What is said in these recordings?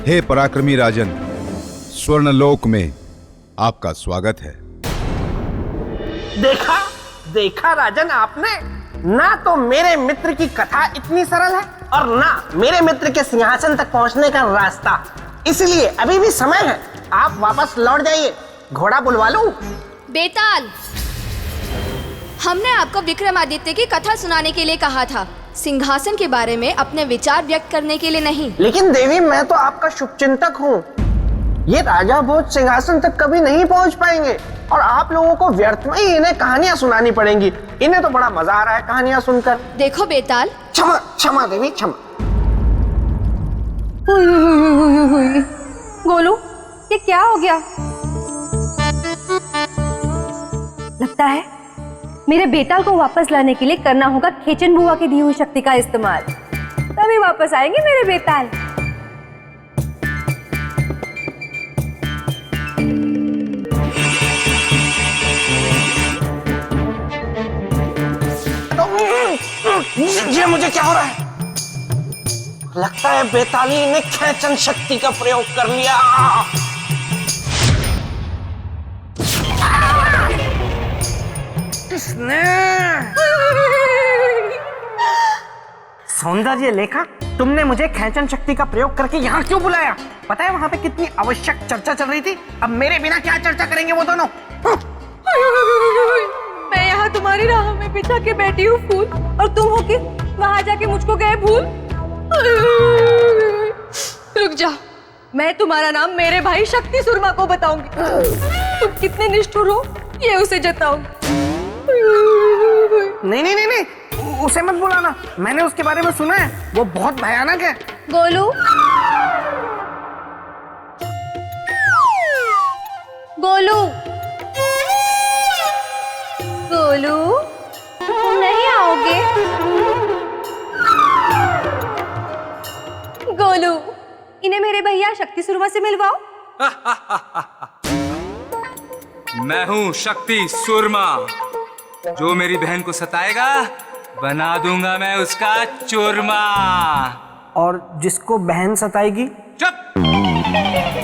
हे पराक्रमी राजन, स्वर्णलोक में आपका स्वागत है। देखा देखा राजन आपने, ना तो मेरे मित्र की कथा इतनी सरल है और ना मेरे मित्र के सिंहासन तक पहुंचने का रास्ता। इसलिए अभी भी समय है, आप वापस लौट जाइए। घोड़ा बुलवा लूं? बेताल, हमने आपको विक्रमादित्य की कथा सुनाने के लिए कहा था, सिंहासन के बारे में अपने विचार व्यक्त करने के लिए नहीं। लेकिन देवी, मैं तो आपका शुभचिंतक हूँ। ये राजा भोज सिंहासन तक कभी नहीं पहुँच पाएंगे और आप लोगों को व्यर्थ में ही इन्हें कहानियां सुनानी पड़ेंगी। इन्हें तो बड़ा मजा आ रहा है कहानियां सुनकर। देखो बेताल, क्षमा क्षमा देवी, क्षमा। गोलू, ये क्या हो गया? लगता है मेरे बेताल को वापस लाने के लिए करना होगा खेचन बुआ की दी हुई शक्ति का इस्तेमाल, तभी वापस आएंगे मेरे बेताल। ये मुझे क्या हो रहा है? लगता है बेताली ने खेचन शक्ति का प्रयोग कर लिया। किसने? सौंदर्य लेखा, तुमने मुझे खेचन शक्ति का प्रयोग करके यहाँ क्यों बुलाया? पता है वहाँ पे कितनी आवश्यक चर्चा चल रही थी। अब मेरे बिना क्या चर्चा करेंगे वो दोनों? मैं यहाँ तुम्हारी राह में बिछा के बैठी हूँ फूल, और तुम हो के वहाँ जाके मुझको गए भूल। रुक जा, मैं तुम्हारा नाम मेरे भाई शक्ति सुरमा को बताऊंगी। तुम कितने निष्ठुर हो ये उसे जताऊंगी। नहीं नहीं नहीं नहीं, उसे मत बुलाना। मैंने उसके बारे में सुना है, वो बहुत भयानक है। गोलू, गोलू, गोलू, तुम नहीं आओगे? गोलू, इन्हें मेरे भैया शक्ति सुरमा से मिलवाओ। मैं हूँ शक्ति सुरमा। जो मेरी बहन को सताएगा बना दूंगा मैं उसका चूरमा। और जिसको बहन सताएगी? चुप!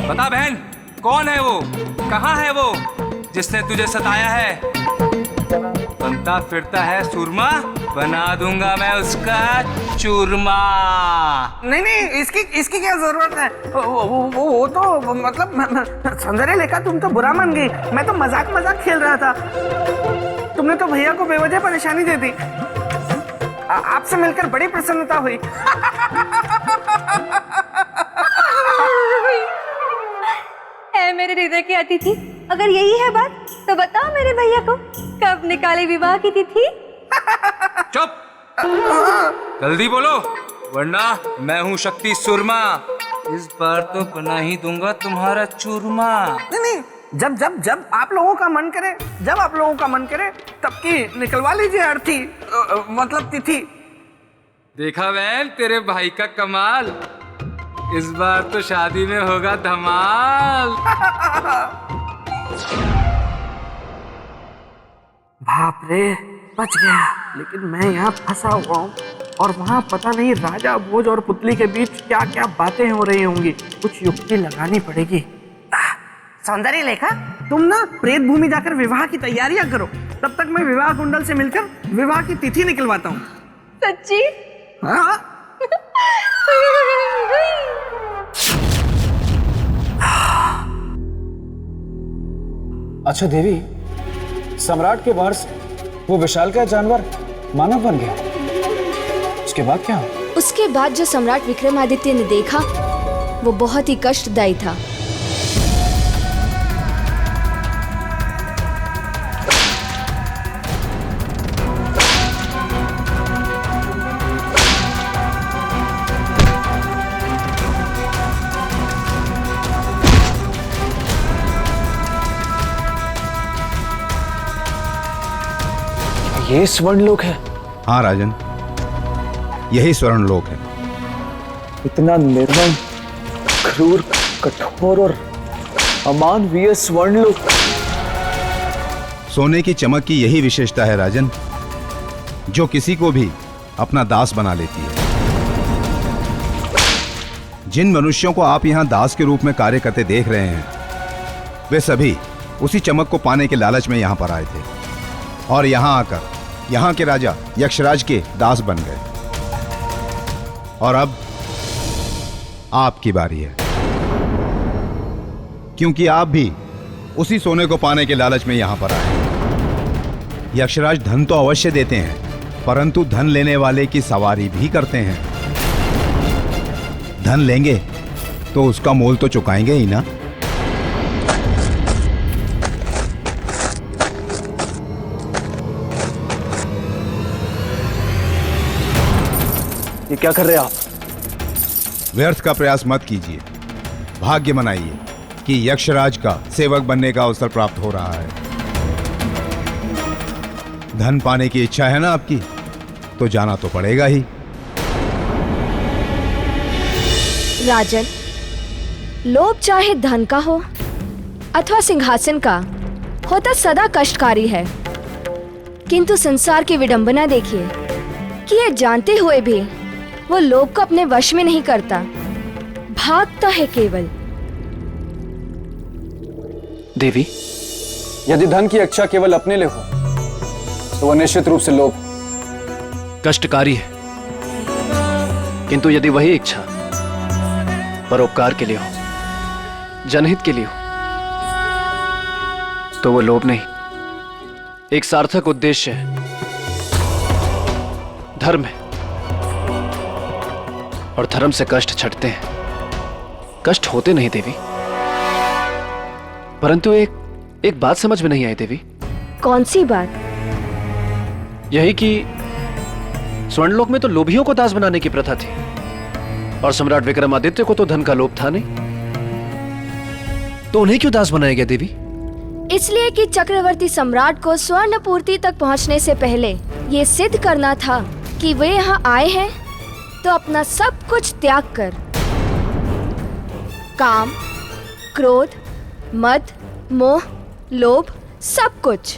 बता बहन, कौन है वो, कहाँ है वो जिसने तुझे सताया है? बनता फिरता है सुरमा, बना दूंगा मैं उसका चूरमा। नहीं नहीं, इसकी क्या जरूरत है? वो तो मतलब सौंदर्य लेखा, तुम तो बुरा मान गई। मैं तो मजाक खेल रहा था। तुमने तो भैया को बेवजह परेशानी दे दी। आपसे मिलकर बड़ी प्रसन्नता हुई। ऐ मेरे हृदय के अतिथि, अगर यही है बात तो बताओ मेरे भैया को कब निकाले विवाह की तिथि? चुप! जल्दी बोलो, वरना मैं हूँ शक्ति सुरमा। इस बार तो बना ही दूंगा तुम्हारा चूरमा। नहीं नहीं, जब आप लोगों का मन करे, जब आप लोगों का मन करे तब की निकलवा लीजिए अर्थी, मतलब तिथि। देखा बहन तेरे भाई का कमाल, इस बार तो शादी में होगा धमाल। बाप रे, बच गया। लेकिन मैं यहाँ फंसा हुआ हूँ और वहाँ पता नहीं राजा भोज और पुतली के बीच क्या क्या बातें हो रही होंगी। कुछ युक्ति लगानी पड़ेगी। सौंदर्य लेखा, तुम ना प्रेत भूमि जाकर विवाह की तैयारियां करो। तब तक मैं विवाह कुंडल से मिलकर विवाह की तिथि निकलवाता हूँ। सच्ची? हाँ। अच्छा देवी, सम्राट के वार से वो विशालकाय जानवर मानव बन गया, उसके बाद क्या? उसके बाद जो सम्राट विक्रमादित्य ने देखा वो बहुत ही कष्टदायी था। ये स्वर्णलोक है? हाँ राजन, यही स्वर्णलोक है। इतना निर्मम, क्रूर, कठोर और अमानवीय स्वर्णलोक। सोने की चमक की यही विशेषता है राजन, जो किसी को भी अपना दास बना लेती है। जिन मनुष्यों को आप यहाँ दास के रूप में कार्य करते देख रहे हैं, वे सभी उसी चमक को पाने के लालच में यहाँ पर आए थे और यहाँ आकर यहाँ के राजा यक्षराज के दास बन गए। और अब आपकी बारी है, क्योंकि आप भी उसी सोने को पाने के लालच में यहाँ पर आए। यक्षराज धन तो अवश्य देते हैं, परंतु धन लेने वाले की सवारी भी करते हैं। धन लेंगे तो उसका मोल तो चुकाएंगे ही ना। ये क्या कर रहे हैं आप? व्यर्थ का प्रयास मत कीजिए, भाग्य मनाइए कि यक्षराज का सेवक बनने का अवसर प्राप्त हो रहा है। धन पाने की इच्छा है ना आपकी, तो जाना तो पड़ेगा ही। राजन, लोभ चाहे धन का हो अथवा सिंहासन का, होता सदा कष्टकारी है। किंतु संसार की विडंबना देखिए कि ये जानते हुए भी वो लोभ को अपने वश में नहीं करता, भागता है केवल। देवी, यदि धन की इच्छा केवल अपने लिए हो तो वह निश्चित रूप से लोभ कष्टकारी है, किंतु यदि वही इच्छा परोपकार के लिए हो, जनहित के लिए हो, तो वो लोभ नहीं, एक सार्थक उद्देश्य है, धर्म है। और धर्म से कष्ट छटते हैं, कष्ट होते नहीं देवी। परंतु एक बात समझ में नहीं आई देवी। कौन सी बात? यही कि स्वर्णलोक में तो लोभियों को दास बनाने की प्रथा थी और सम्राट विक्रमादित्य को तो धन का लोभ था नहीं, तो उन्हें क्यों दास बनाया गया देवी? इसलिए कि चक्रवर्ती सम्राट को स्वर्ण पूर्ति तक पहुंचने से पहले ये सिद्ध करना था कि वे यहाँ आए हैं तो अपना सब कुछ त्याग कर काम, क्रोध, मद, मोह, लोभ, सब कुछ।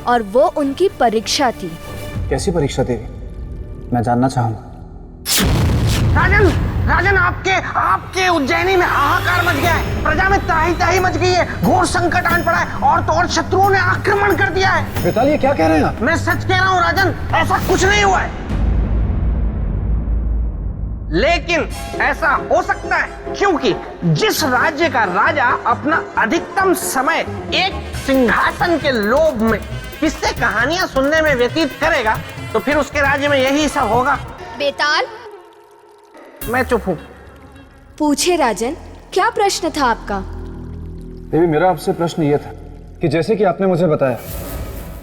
और वो उनकी परीक्षा थी। कैसी परीक्षा देवी? मैं जानना चाहूंगा। राजन, राजन, आपके उज्जैनी में हाहाकार मच गया है, प्रजा में त्राही त्राही मच गई है, घोर संकट आन पड़ा है और तो और शत्रुओं ने आक्रमण कर दिया है। बेताल, ये क्या कह रहे हैं आप? मैं सच कह रहा हूँ राजन, ऐसा कुछ नहीं हुआ है, लेकिन ऐसा हो सकता है क्योंकि जिस राज्य का राजा अपना अधिकतम समय एक सिंहासन के लोभ में किससे कहानियां सुनने में व्यतीत करेगा, तो फिर उसके राज्य में यही सब होगा। बेताल, मैं चुप हूं। पूछे राजन, क्या प्रश्न था आपका? देवी, मेरा आपसे प्रश्न यह था कि जैसे कि आपने मुझे बताया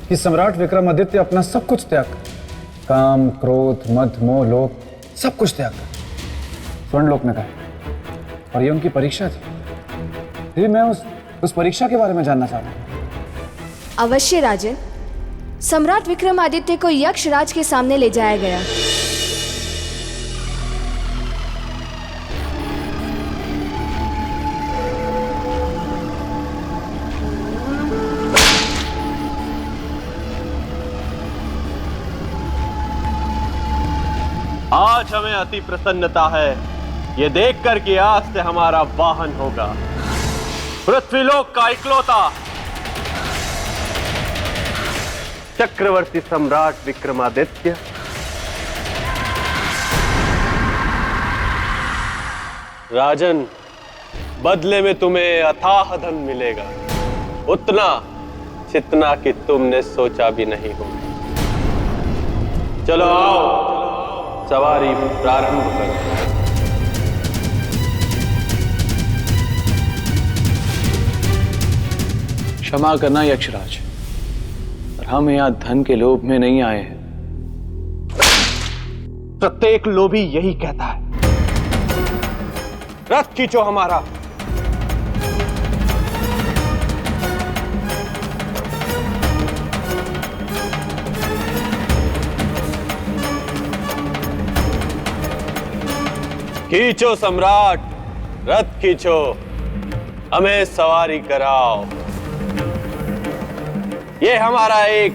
कि सम्राट विक्रमादित्य अपना सब कुछ त्याग कर, काम, क्रोध, मद, मोह, लोभ, सब कुछ त्याग कर स्वर्णलोक में गए और ये उनकी परीक्षा थी। देवी, मैं उस परीक्षा के बारे में जानना चाहता हूँ। अवश्य राजन। सम्राट विक्रमादित्य को यक्षराज के सामने ले जाया गया। आज हमें अति प्रसन्नता है ये देखकर कि आज से हमारा वाहन होगा पृथ्वीलोक का इकलौता चक्रवर्ती सम्राट विक्रमादित्य। राजन, बदले में तुम्हें अथाह धन मिलेगा, उतना जितना कि तुमने सोचा भी नहीं होगा। चलो आओ, सवारी प्रारंभ करो। क्षमा करना यक्षराज, पर हम यहाँ धन के लोभ में नहीं आए हैं। प्रत्येक लोभी यही कहता है। रथ खींचो हमारा। खींचो सम्राट, रथ खींचो, हमें सवारी कराओ। ये हमारा एक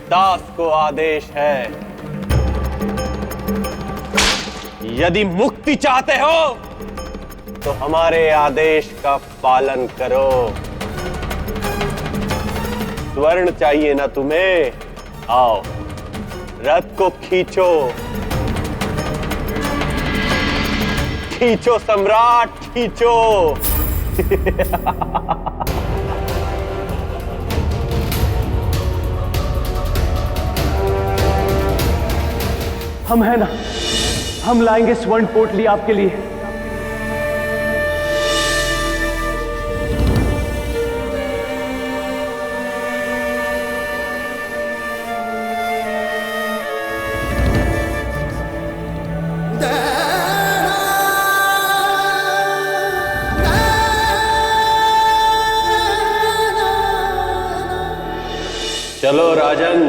दास को आदेश है। यदि मुक्ति चाहते हो तो हमारे आदेश का पालन करो। स्वर्ण चाहिए ना तुम्हें? आओ, रथ को खींचो, खींचो सम्राट, खींचो। हम है ना, हम लाएंगे स्वर्ण पोटली आपके लिए। चलो राजन।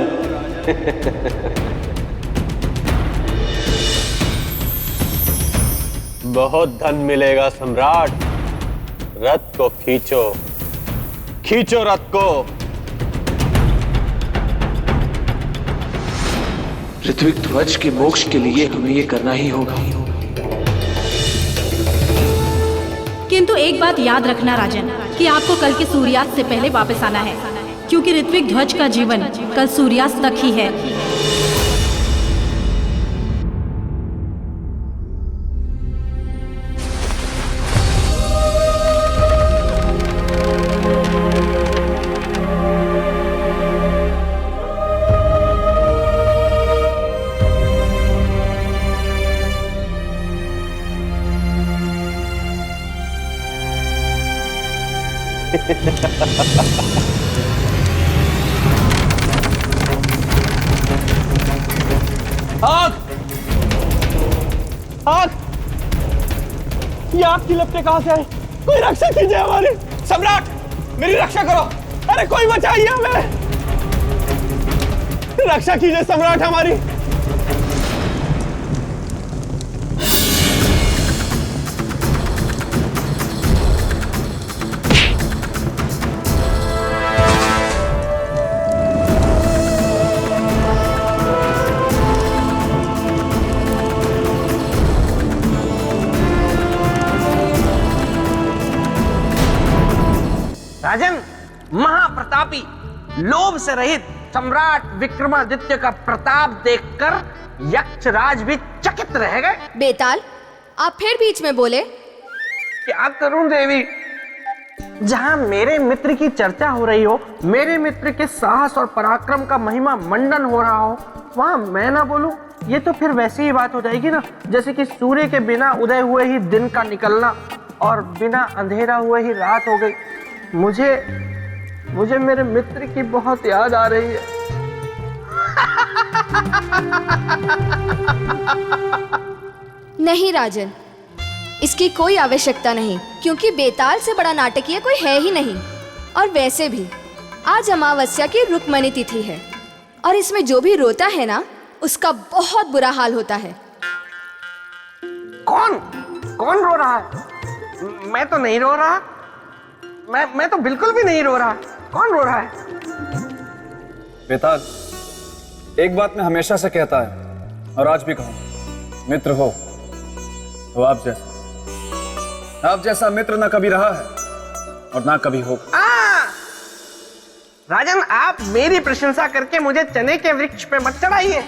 बहुत धन मिलेगा सम्राट। रथ को खींचो, खींचो रथ को। ऋत्विक ध्वज के मोक्ष के लिए हमें ये करना ही होगा। किंतु एक बात याद रखना राजन, कि आपको कल के सूर्यास्त से पहले वापस आना है, क्योंकि ऋत्विक ध्वज का जीवन कल सूर्यास्त तक ही है। आग! आग! ये आग की लपटें कहां से आई? कोई रक्षा कीजिए हमारी। सम्राट, मेरी रक्षा करो। अरे कोई बचाइए हमें। रक्षा कीजिए सम्राट हमारी। राजन, महाप्रतापी, लोभ से रहित सम्राट विक्रमादित्य का प्रताप देखकर यक्षराज भी चकित रह गए। बेताल, आप फिर बीच में बोले। क्या करूं देवी, जहां मेरे मित्र की चर्चा हो रही हो, मेरे मित्र के साहस और पराक्रम का महिमा मंडन हो रहा हो, वहां मैं ना बोलूं, ये तो फिर वैसी ही बात हो जाएगी ना, जैसे कि सूर्य के बिना उदय हुए ही दिन का निकलना और बिना अंधेरा हुए ही रात हो गई। मुझे मेरे मित्र की बहुत याद आ रही है। नहीं राजन, इसकी कोई आवश्यकता नहीं, क्योंकि बेताल से बड़ा नाटकीय कोई है ही नहीं। और वैसे भी आज अमावस्या की रुक्मणी तिथि है, और इसमें जो भी रोता है ना, उसका बहुत बुरा हाल होता है। कौन रो रहा है? मैं तो नहीं रो रहा। मैं तो बिल्कुल भी नहीं रो रहा। कौन रो रहा है? बेताल, एक बात मैं हमेशा से कहता है और आज भी कहूं, मित्र हो तो आप जैसा मित्र ना कभी रहा है और ना कभी होगा। राजन, आप मेरी प्रशंसा करके मुझे चने के वृक्ष पे मत चढ़ाइए।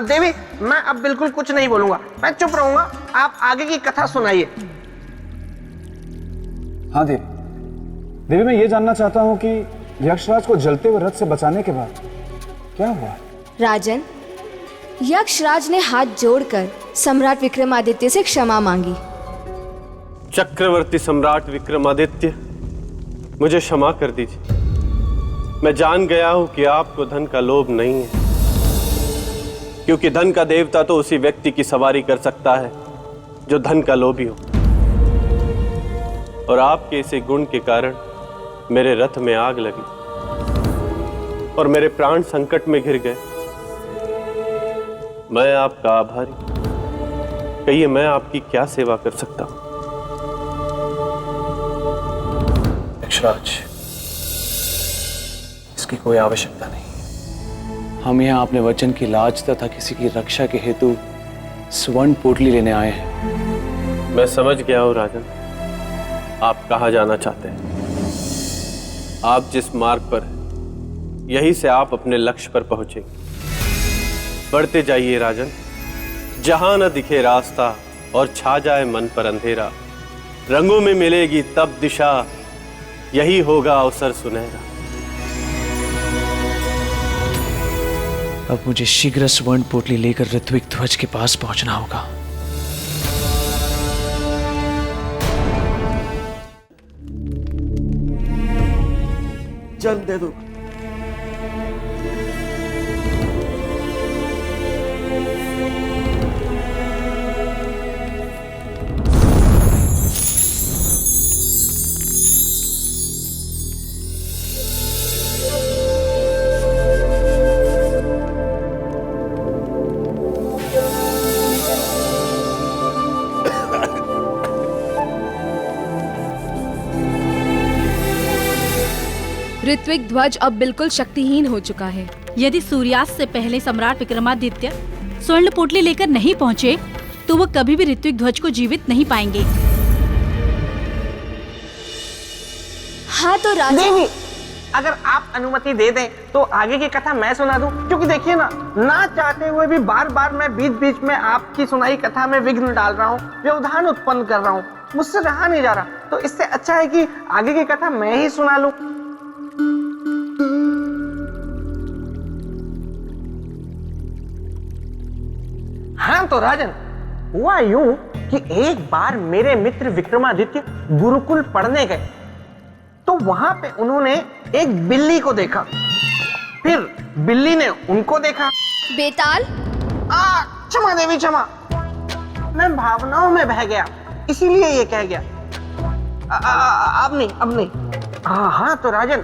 देवी, मैं अब बिल्कुल कुछ नहीं बोलूंगा, मैं चुप रहूंगा। आप आगे की कथा सुनाइए। हाँ देवी, मैं ये जानना चाहता हूं कि यक्षराज को जलते हुए रथ से बचाने के बाद क्या हुआ? राजन, यक्षराज ने हाथ जोड़कर सम्राट विक्रमादित्य से क्षमा मांगी। चक्रवर्ती सम्राट विक्रमादित्य, मुझे क्षमा कर दीजिए। मैं जान गया हूं कि आपको धन का लोभ नहीं है, क्योंकि धन का देवता तो उसी व्यक्ति की सवारी कर सकता है जो धन का लोभी हो। और आपके इसी गुण के कारण मेरे रथ में आग लगी और मेरे प्राण संकट में घिर गए। मैं आपका आभारी। कहिए, मैं आपकी क्या सेवा कर सकता हूं? यक्षराज, इसकी कोई आवश्यकता नहीं। हम यहाँ अपने वचन की लाज तथा किसी की रक्षा के हेतु स्वर्ण पोटली लेने आए हैं। मैं समझ गया हूं राजन, आप कहाँ जाना चाहते हैं। आप जिस मार्ग पर हैं, यहीं से आप अपने लक्ष्य पर पहुंचेंगे। बढ़ते जाइए राजन, जहां न दिखे रास्ता और छा जाए मन पर अंधेरा, रंगों में मिलेगी तब दिशा, यही होगा अवसर सुनहरा। अब मुझे शीघ्र स्वर्ण पोटली लेकर ऋत्विक ध्वज के पास पहुंचना होगा। जन्म दे दो। ऋत्विक ध्वज अब बिल्कुल शक्तिहीन हो चुका है। यदि सूर्यास्त से पहले सम्राट विक्रमादित्य स्वर्ण पोटली लेकर नहीं पहुंचे तो वो कभी भी ऋत्विक ध्वज को जीवित नहीं पाएंगे। हाँ तो राजा देवी, अगर आप अनुमति दे दें तो आगे की कथा मैं सुना दूं, क्योंकि देखिए ना चाहते हुए भी बार बार मैं बीच बीच में आपकी सुनाई कथा में विघ्न डाल रहा हूँ, व्यवधान उत्पन्न कर रहा हूँ, मुझसे रहा नहीं जा रहा। तो इससे अच्छा है कि आगे की कथा मैं ही सुना लूं। हाँ तो राजन, हुआ यूं कि एक बार मेरे मित्र विक्रमादित्य गुरुकुल पढ़ने गए, तो वहां पे उन्होंने एक बिल्ली को देखा, फिर बिल्ली ने उनको देखा। बेताल, क्षमा देवी क्षमा, मैं भावनाओं में बह गया, इसीलिए ये कह गया। अब नहीं। हाँ तो राजन,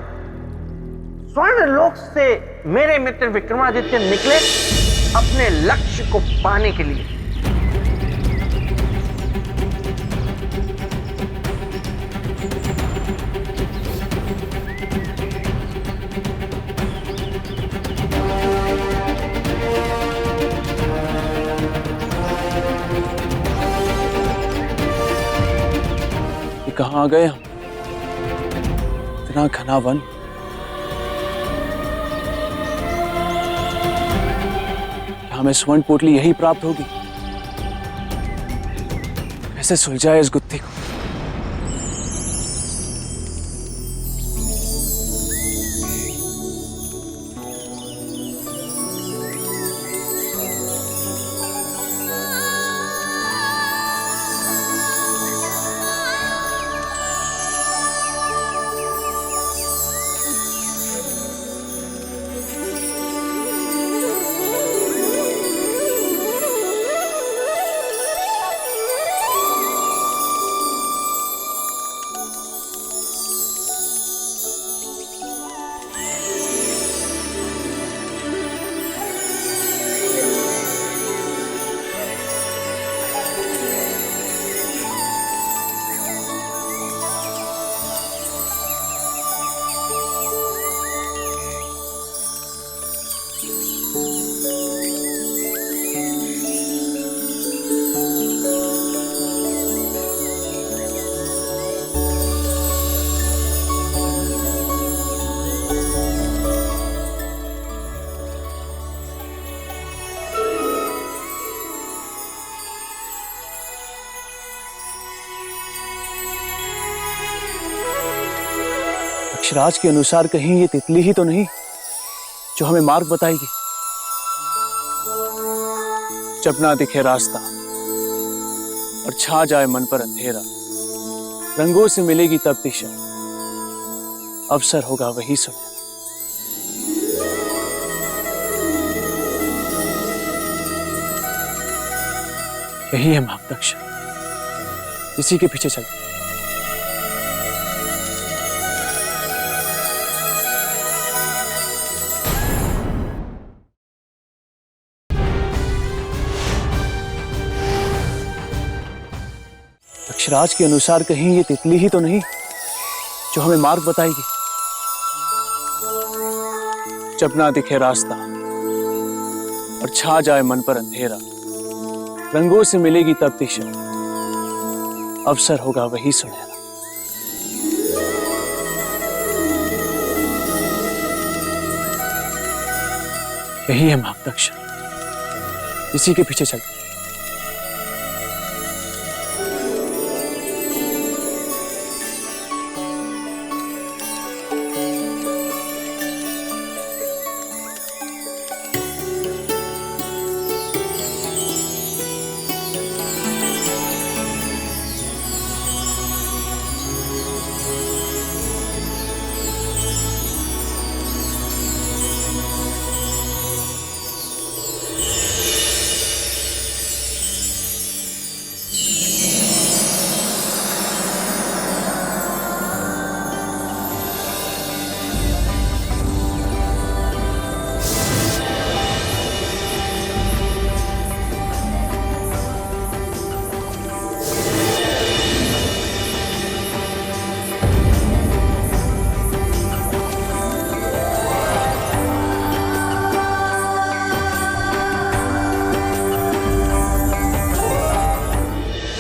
स्वर्ण लोक से मेरे मित्र विक्रमादित्य निकले अपने लक्ष्य को पाने के लिए। ये कहाँ आ गए हम? इतना घना वन। हमें स्वर्ण पोटली यही प्राप्त होगी। कैसे सुलझाए इस गुत्थी को? अक्षराज के अनुसार कहीं ये तितली ही तो नहीं जो हमें मार्ग बताएगी। जब ना दिखे रास्ता और छा जाए मन पर अंधेरा, रंगों से मिलेगी तब दिशा, अवसर होगा वही सुने। यही है मार्गदर्शन, इसी के पीछे चलते। अक्षराज के अनुसार कहीं ये तितली ही तो नहीं जो हमें मार्ग बताएगी। जब ना दिखे रास्ता और छा जाए मन पर अंधेरा, रंगों से मिलेगी तब दिशा, अवसर होगा वही सुनहरा। यही है मार्गदर्शन, इसी के पीछे चलते।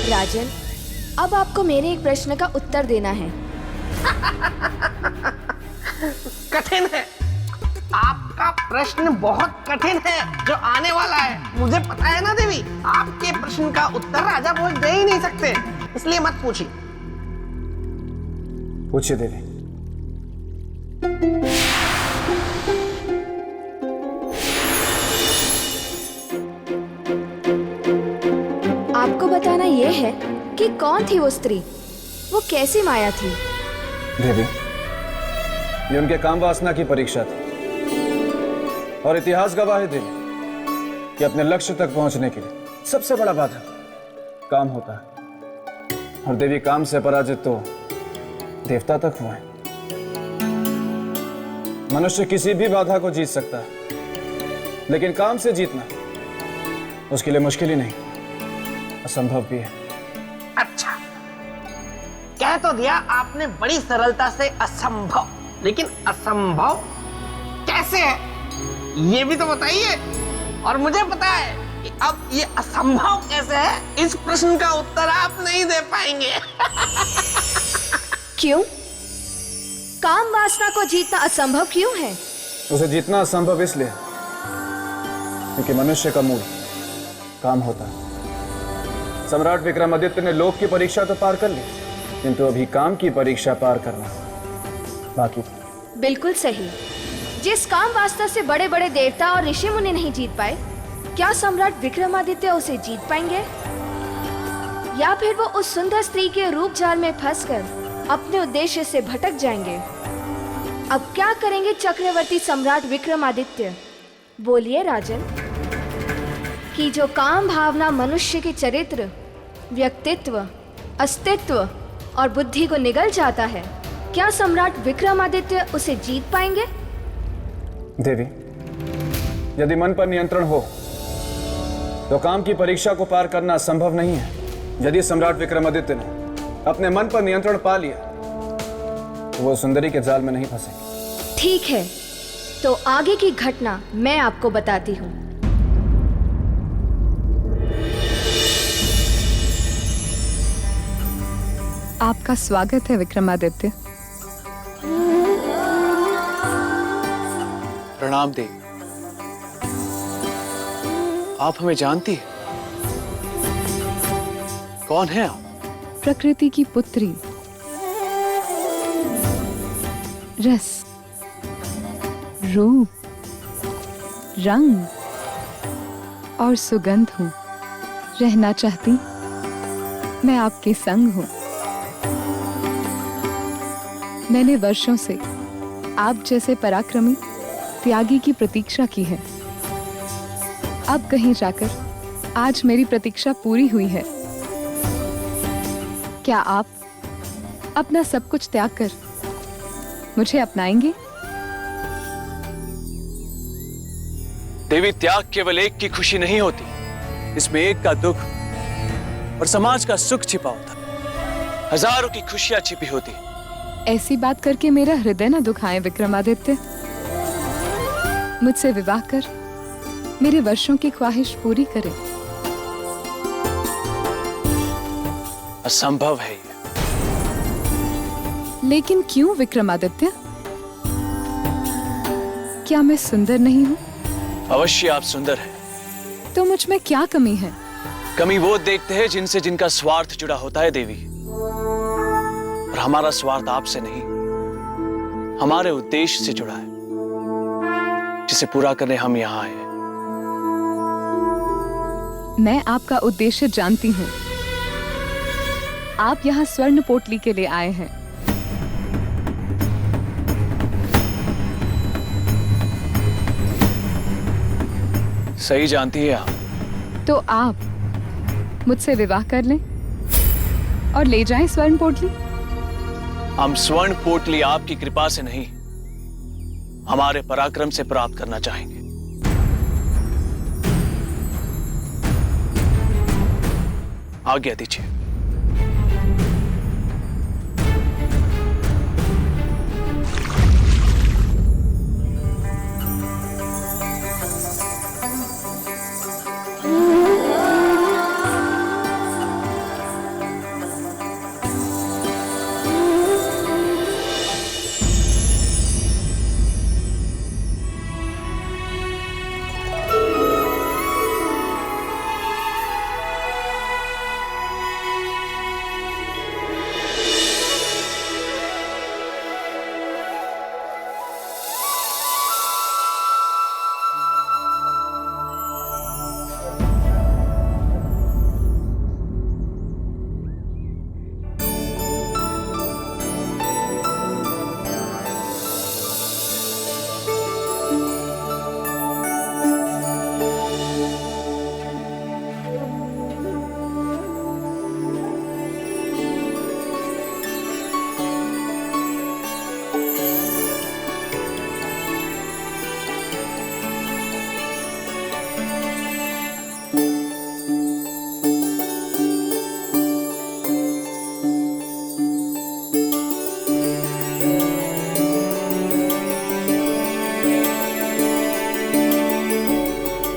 राजन, अब आपको मेरे एक प्रश्न का उत्तर देना है। कठिन है, आपका प्रश्न बहुत कठिन है जो आने वाला है। मुझे पता है ना देवी, आपके प्रश्न का उत्तर राजा भोज दे ही नहीं सकते, इसलिए मत पूछिए। पूछिए देवी। आपको बताना यह है कि कौन थी वो स्त्री, वो कैसी माया थी। देवी, ये उनके काम वासना की परीक्षा थी और इतिहास गवाह है देवी कि अपने लक्ष्य तक पहुंचने के लिए सबसे बड़ा बाधा काम होता है। और देवी, काम से पराजित तो देवता तक हुए हैं। मनुष्य किसी भी बाधा को जीत सकता है, लेकिन काम से जीतना उसके लिए मुश्किल ही नहीं, असंभव भी है। अच्छा, कह तो दिया आपने बड़ी सरलता से असंभव, लेकिन असंभव कैसे है ये भी तो बताइए। और मुझे पता है कि अब ये असंभव कैसे है, इस प्रश्न का उत्तर आप नहीं दे पाएंगे। क्यों? काम वासना को जीतना असंभव क्यों है? उसे जीतना असंभव इसलिए क्योंकि मनुष्य का मूल काम होता है। सम्राट विक्रमादित्य ने लोक की परीक्षा तो पार कर ली, किंतु अभी काम की परीक्षा पार करना बाकी था। बिल्कुल सही। जिस काम वासना से बड़े बड़े देवता और ऋषि मुनि नहीं जीत पाए, क्या सम्राट विक्रमादित्य उसे जीत पाएंगे? या फिर वो उस सुंदर स्त्री के रूप जाल में फंसकर अपने उद्देश्य से भटक जाएंगे? अब क्या करेंगे चक्रवर्ती सम्राट विक्रमादित्य? बोलिए राजन, कि जो काम भावना मनुष्य के चरित्र, व्यक्तित्व, अस्तित्व और बुद्धि को निगल जाता है, क्या सम्राट विक्रमादित्य उसे जीत पाएंगे? देवी, यदि मन पर नियंत्रण हो तो काम की परीक्षा को पार करना संभव नहीं है। यदि सम्राट विक्रमादित्य ने अपने मन पर नियंत्रण पा लिया तो वो सुंदरी के जाल में नहीं फंसेंगे। ठीक है, तो आगे की घटना मैं आपको बताती हूँ। आपका स्वागत है विक्रमादित्य। प्रणाम देवी। आप हमें जानती हैं? कौन है आप? प्रकृति की पुत्री, रस, रूप, रंग और सुगंध हूं। रहना चाहती मैं आपके संग हूं। मैंने वर्षों से आप जैसे पराक्रमी त्यागी की प्रतीक्षा की है। अब कहीं जाकर आज मेरी प्रतीक्षा पूरी हुई है। क्या आप अपना सब कुछ त्याग कर मुझे अपनाएंगे? देवी, त्याग केवल एक की खुशी नहीं होती, इसमें एक का दुख और समाज का सुख छिपा होता। हजारों की खुशियां छिपी होती। ऐसी बात करके मेरा हृदय न दुखाए विक्रमादित्य। मुझसे विवाह कर मेरे वर्षों की ख्वाहिश पूरी करें। असंभव है ये। लेकिन क्यों विक्रमादित्य? क्या मैं सुंदर नहीं हूँ? अवश्य आप सुंदर हैं। तो मुझ में क्या कमी है? कमी वो देखते हैं जिनसे जिनका स्वार्थ जुड़ा होता है देवी। और हमारा स्वार्थ आपसे नहीं, हमारे उद्देश्य से जुड़ा है, जिसे पूरा करने हम यहाँ आए हैं। मैं आपका उद्देश्य जानती हूँ। आप यहाँ स्वर्ण पोटली के लिए आए हैं। सही जानती है आप। तो आप मुझसे विवाह कर लें और ले जाएं स्वर्ण पोटली। हम स्वर्ण पोटली आपकी कृपा से नहीं, हमारे पराक्रम से प्राप्त करना चाहेंगे। आज्ञा दीजिए।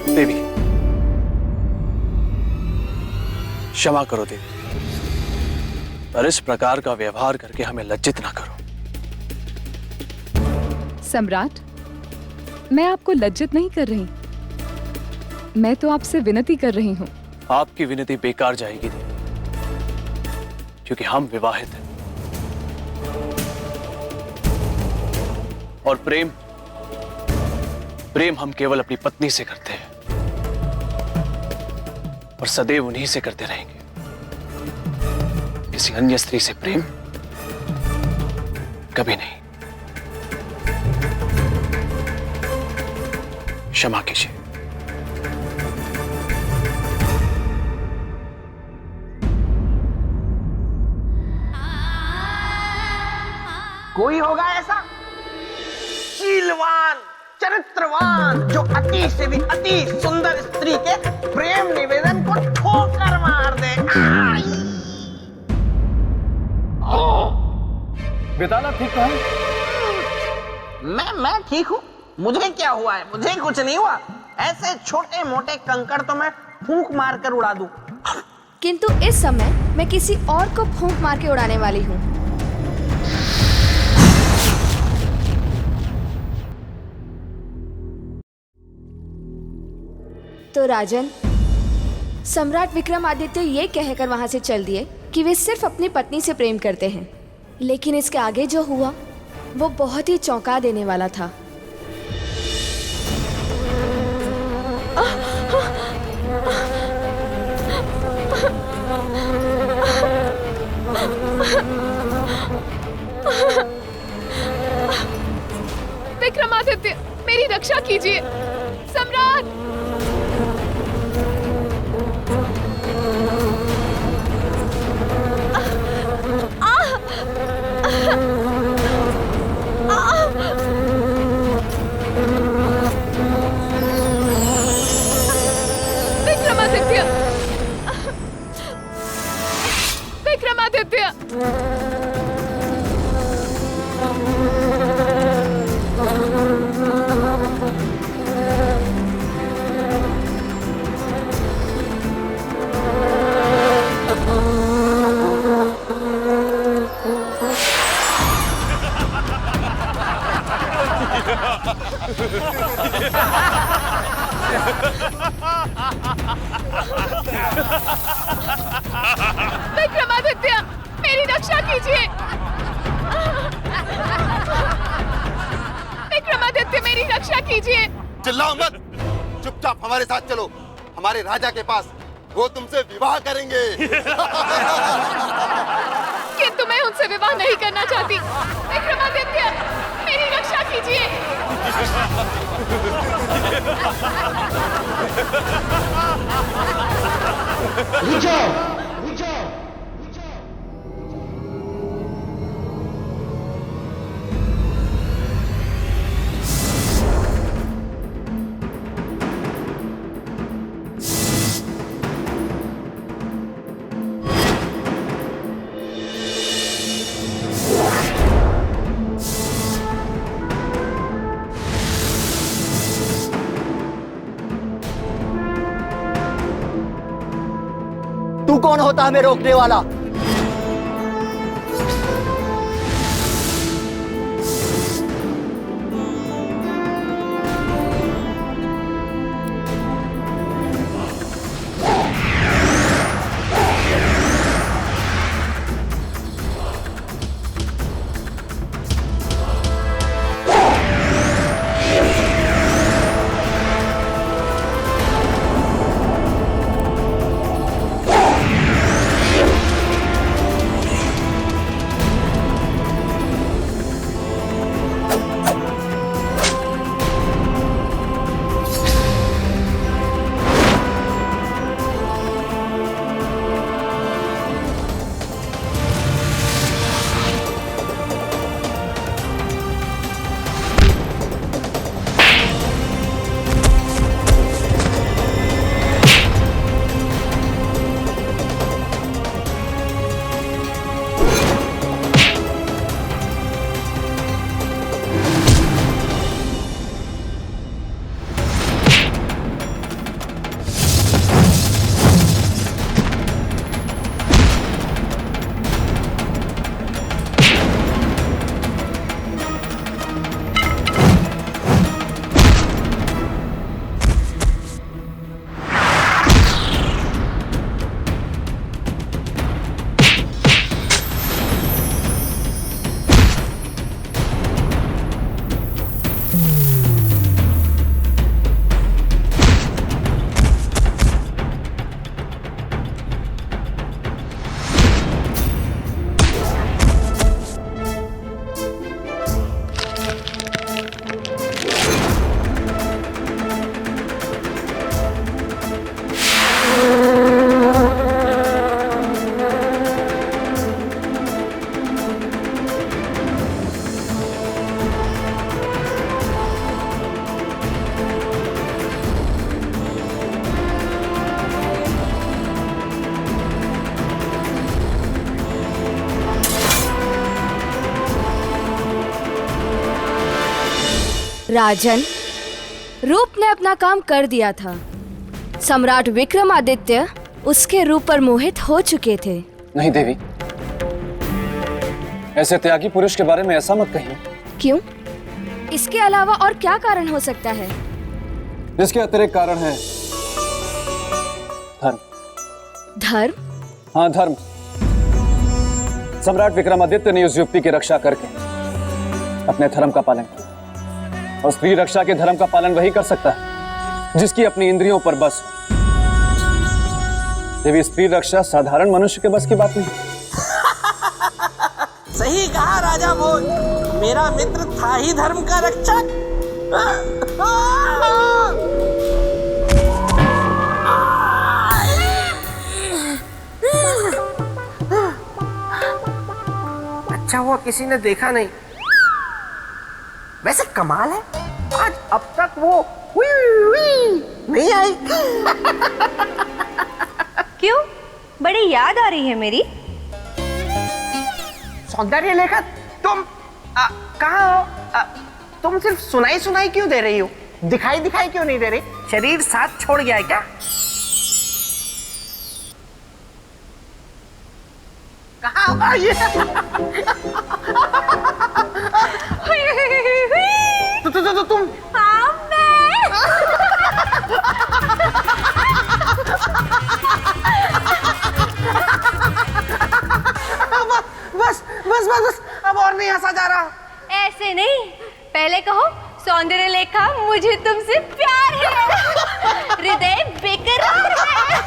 देवी, क्षमा करो देवी, पर इस प्रकार का व्यवहार करके हमें लज्जित ना करो। सम्राट, मैं आपको लज्जित नहीं कर रही, मैं तो आपसे विनती कर रही हूँ। आपकी विनती बेकार जाएगी देवी, क्योंकि हम विवाहित हैं और प्रेम हम केवल अपनी पत्नी से करते हैं और सदैव उन्हीं से करते रहेंगे। किसी अन्य स्त्री से प्रेम कभी नहीं। क्षमा कीजिए। कोई होगा ऐसा शीलवान, चरित्रवान, जो अति से भी अति सुंदर स्त्री के प्रेम निवेदन को ठोकर मार दे। बेताला ठीक तो है? मैं ठीक हूँ। मुझे क्या हुआ है? मुझे कुछ नहीं हुआ। ऐसे छोटे मोटे कंकड़ तो मैं फूंक मार कर उड़ा दूं। किंतु इस समय मैं किसी और को फूंक मार के उड़ाने वाली हूँ। तो राजन, सम्राट विक्रमादित्य ये कहकर वहां से चल दिए कि वे सिर्फ अपनी पत्नी से प्रेम करते हैं, लेकिन इसके आगे जो हुआ वो बहुत ही चौंका देने वाला था। विक्रमादित्य, मेरी रक्षा कीजिए। सम्राट! विक्रमादित्य! विक्रमादित्य! विक्रमादित्य, मेरी रक्षा कीजिए। विक्रमादित्य, मेरी रक्षा कीजिए। चिल्लाओ मत, चुपचाप हमारे साथ चलो हमारे राजा के पास, वो तुमसे विवाह करेंगे। किंतु मैं उनसे विवाह नहीं करना चाहती। विक्रमादित्य, मेरी रक्षा कीजिए। तू कौन होता है हमें रोकने वाला? राजन, रूप ने अपना काम कर दिया था। सम्राट विक्रमादित्य उसके रूप पर मोहित हो चुके थे। नहीं देवी, ऐसे त्यागी पुरुष के बारे में ऐसा मत कहिए। क्यों? इसके अलावा और क्या कारण हो सकता है? इसके अतिरिक्त कारण है धर्म। धर्म? हाँ, धर्म। सम्राट विक्रमादित्य ने उस युवती की रक्षा करके अपने धर्म का पालन किया, और स्त्री रक्षा के धर्म का पालन वही कर सकता है जिसकी अपनी इंद्रियों पर बस हो। देवी, स्त्री रक्षा साधारण मनुष्य के बस की बात नहीं। सही कहा राजा भोज, मेरा मित्र था ही धर्म का रक्षक। अच्छा हुआ किसी ने देखा नहीं। वैसे कमाल है, आज अब तक वो नहीं आई। क्यों? बड़ी याद आ रही है मेरी। सौंदर्य लेखक तुम कहाँ हो? तुम सिर्फ सुनाई सुनाई क्यों दे रही हो? दिखाई दिखाई क्यों नहीं दे रही? शरीर साथ छोड़ गया है क्या? कहाँ हो ये? तुम हाँ, मुझे तुमसे प्यार है। हृदय बेकरार है।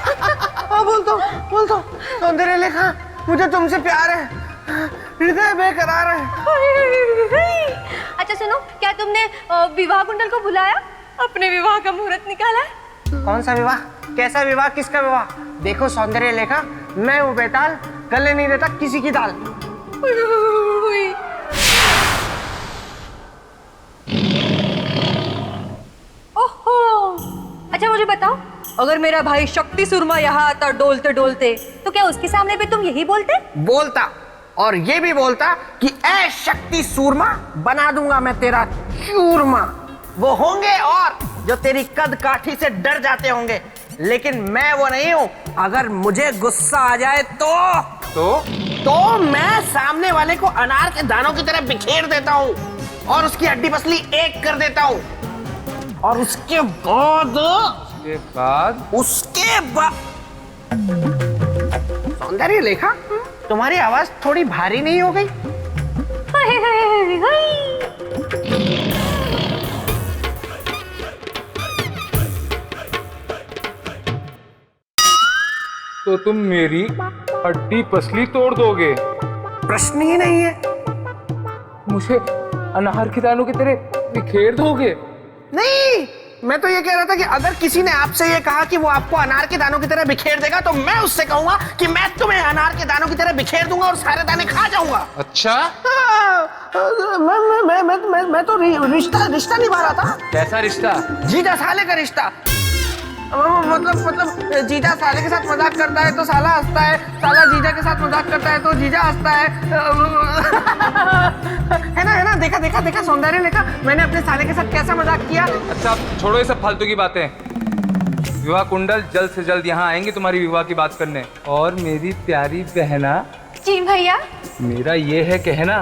हाँ बोल दो सौंदर्य लेखा, मुझे तुमसे प्यार है, हृदय बेकरार है। अच्छा सुनो, क्या तुमने विवाह कुंडल को बुलाया? अपने विवाह का मुहूर्त निकाला है? कौन सा विवाह? कैसा विवाह? किसका विवाह? देखो सौंदर्य लेखा, मैं वो बेताल गले नहीं देता किसी की दाल। ओहो, अच्छा मुझे बताओ, अगर मेरा भाई शक्ति सुरमा यहाँ आता डोलते डोलते, तो क्या उसके सामने भी तुम यही बोलते? बोलता, और ये भी बोलता कि ऐ शक्ति सूरमा, बना दूंगा मैं तेरा चूरमा। वो होंगे और जो तेरी कद काठी से डर जाते होंगे, लेकिन मैं वो नहीं हूं। अगर मुझे गुस्सा आ जाए तो मैं सामने वाले को अनार के दानों की तरह बिखेर देता हूं और उसकी हड्डी पसली एक कर देता हूं। और उसके बाद सौंदर्य लेखा, तुम्हारी आवाज थोड़ी भारी नहीं हो गई? तो तुम मेरी हड्डी पसली तोड़ दोगे? प्रश्न ही नहीं है। मुझे अनार के दानों की तरह बिखेर दोगे? नहीं, मैं तो ये कह रहा था कि अगर किसी ने आपसे ये कहा कि वो आपको अनार के दानों की तरह बिखेर देगा, तो मैं उससे कहूंगा कि मैं तुम्हें अनार के दानों की तरह बिखेर दूंगा और सारे दाने खा जाऊंगा। अच्छा, मैं तो रिश्ता निभा रहा था। कैसा रिश्ता? जीजा साले का रिश्ता। मतलब जीजा साले के साथ मजाक करता है तो साला हंसता है, साला जीजा के साथ मजाक करता है तो जीजा हंसता है। है ना? देखा सौंदर्य लेखा, मैंने अपने साले के साथ कैसा मजाक किया। अच्छा, छोड़ो ये सब फालतू की बातें। विवाह कुंडल जल्द से जल्द यहाँ आएंगे तुम्हारी विवाह की बात करने। और मेरी प्यारी बहना। जी भैया। मेरा ये है कहना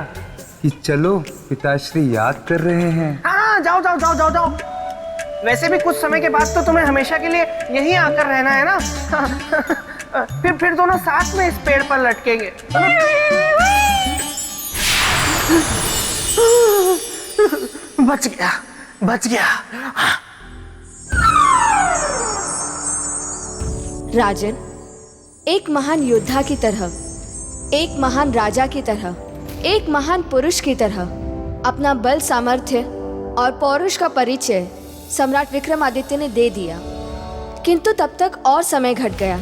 कि चलो, पिताश्री याद कर रहे हैं। हाँ, जाओ। वैसे भी कुछ समय के बाद तो तुम्हें हमेशा के लिए यहीं आकर रहना है ना। फिर दोनों साथ में इस पेड़ पर लटकेंगे। बच गया। राजन, एक महान योद्धा की तरह, एक महान राजा की तरह, एक महान पुरुष की तरह अपना बल, सामर्थ्य और पौरुष का परिचय सम्राट विक्रमादित्य ने दे दिया। किंतु तब तक और समय घट गया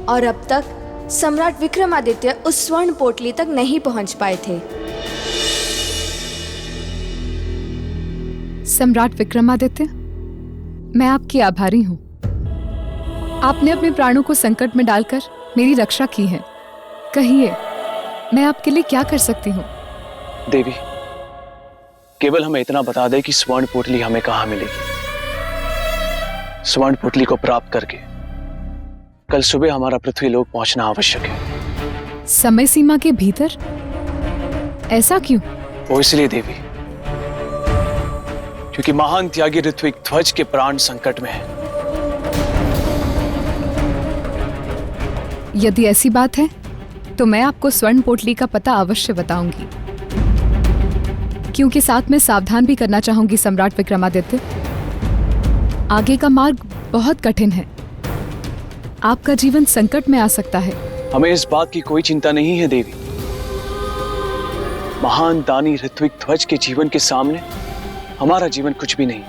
और अब तक सम्राट विक्रमादित्य उस स्वर्ण पोटली तक नहीं पहुंच पाए थे। सम्राट विक्रमादित्य, मैं आपकी आभारी हूँ। आपने अपने प्राणों को संकट में डालकर मेरी रक्षा की है। कहिए, मैं आपके लिए क्या कर सकती हूँ? देवी, केवल हमें इतना बता दे कि स्वर्ण पोटली हमें कहाँ मिलेगी। स्वर्ण पोटली को प्राप्त करके कल सुबह हमारा पृथ्वीलोक पहुंचना आवश्यक है। समय सीमा के भीतर? ऐसा क्यों? वो इसलिए देवी, क्योंकि महान त्यागी ऋत्विक ध्वज के प्राण संकट में है। यदि ऐसी बात है तो मैं आपको स्वर्ण पोटली का पता अवश्य बताऊंगी, क्योंकि साथ में सावधान भी करना चाहूंगी सम्राट विक्रमादित्य। आगे का मार्ग बहुत कठिन है, आपका जीवन संकट में आ सकता है। हमें इस बात की कोई चिंता नहीं है देवी। महान दानी ऋत्विक ध्वज के जीवन के सामने हमारा जीवन कुछ भी नहीं।